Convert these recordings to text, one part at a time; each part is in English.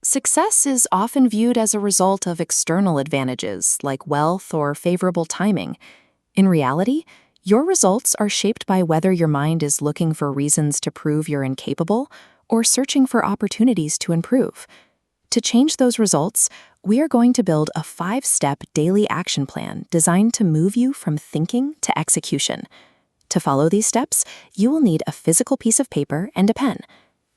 Success is often viewed as a result of external advantages like wealth or favorable timing. In reality, your results are shaped by whether your mind is looking for reasons to prove you're incapable or searching for opportunities to improve. To change those results, we are going to build a 5-step daily action plan designed to move you from thinking to execution. To follow these steps, you will need a physical piece of paper and a pen.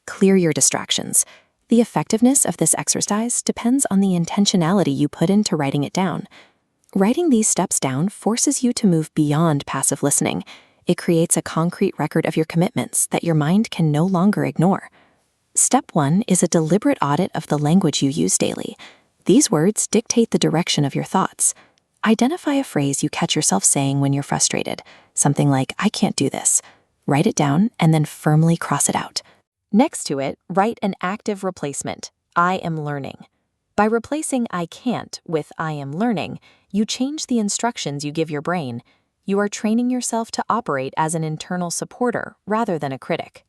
Clear your distractions. The effectiveness of this exercise depends on the intentionality you put into writing it down. Writing these steps down forces you to move beyond passive listening. It creates a concrete record of your commitments that your mind can no longer ignore. Step 1 is a deliberate audit of the language you use daily. These words dictate the direction of your thoughts. Identify a phrase you catch yourself saying when you're frustrated, something like, "I can't do this." Write it down and then firmly cross it out. Next to it, write an active replacement, "I am learning." By replacing "I can't" with "I am learning," you change the instructions you give your brain. You are training yourself to operate as an internal supporter rather than a critic.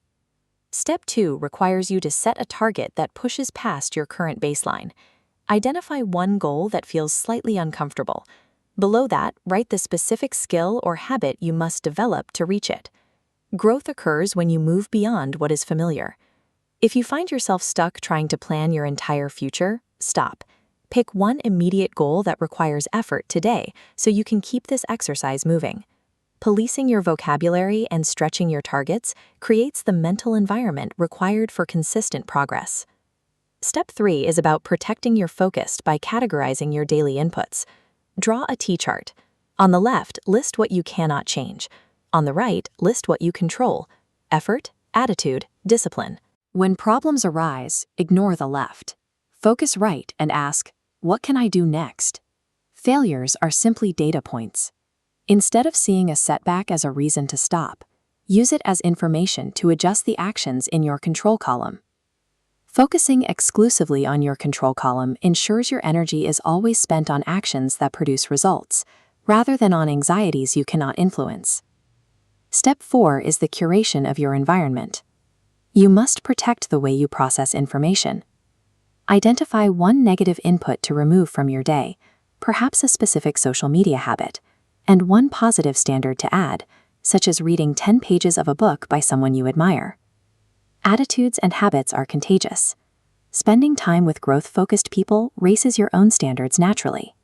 Step 2 requires you to set a target that pushes past your current baseline. Identify one goal that feels slightly uncomfortable. Below that, write the specific skill or habit you must develop to reach it. Growth occurs when you move beyond what is familiar. If you find yourself stuck trying to plan your entire future, stop. Pick one immediate goal that requires effort today so you can keep this exercise moving. Policing your vocabulary and stretching your targets creates the mental environment required for consistent progress. Step 3 is about protecting your focus by categorizing your daily inputs. Draw a T-chart. On the left, list what you cannot change. On the right, list what you control: effort, attitude, discipline. When problems arise, ignore the left. Focus right and ask, "What can I do next?" Failures are simply data points. Instead of seeing a setback as a reason to stop, use it as information to adjust the actions in your control column. Focusing exclusively on your control column ensures your energy is always spent on actions that produce results, rather than on anxieties you cannot influence. Step 4 is the curation of your environment. You must protect the way you process information. Identify one negative input to remove from your day, perhaps a specific social media habit, and one positive standard to add, such as reading 10 pages of a book by someone you admire. Attitudes and habits are contagious. Spending time with growth-focused people raises your own standards naturally.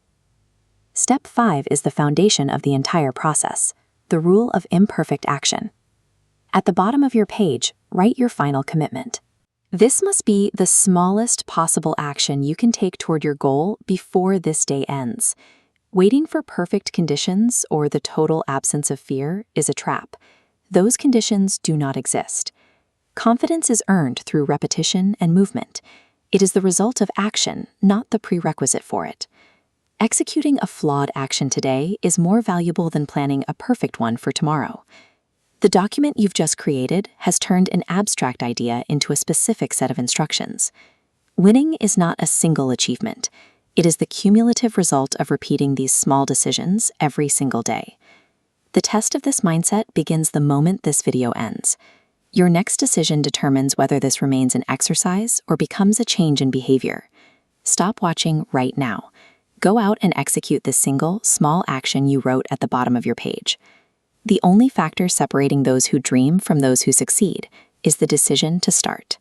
Step 5 is the foundation of the entire process, the rule of imperfect action. At the bottom of your page, write your final commitment. This must be the smallest possible action you can take toward your goal before this day ends. Waiting for perfect conditions or the total absence of fear is a trap. Those conditions do not exist. Confidence is earned through repetition and movement. It is the result of action, not the prerequisite for it. Executing a flawed action today is more valuable than planning a perfect one for tomorrow. The document you've just created has turned an abstract idea into a specific set of instructions. Winning is not a single achievement. It is the cumulative result of repeating these small decisions every single day. The test of this mindset begins the moment this video ends. Your next decision determines whether this remains an exercise or becomes a change in behavior. Stop watching right now. Go out and execute the single, small action you wrote at the bottom of your page. The only factor separating those who dream from those who succeed is the decision to start.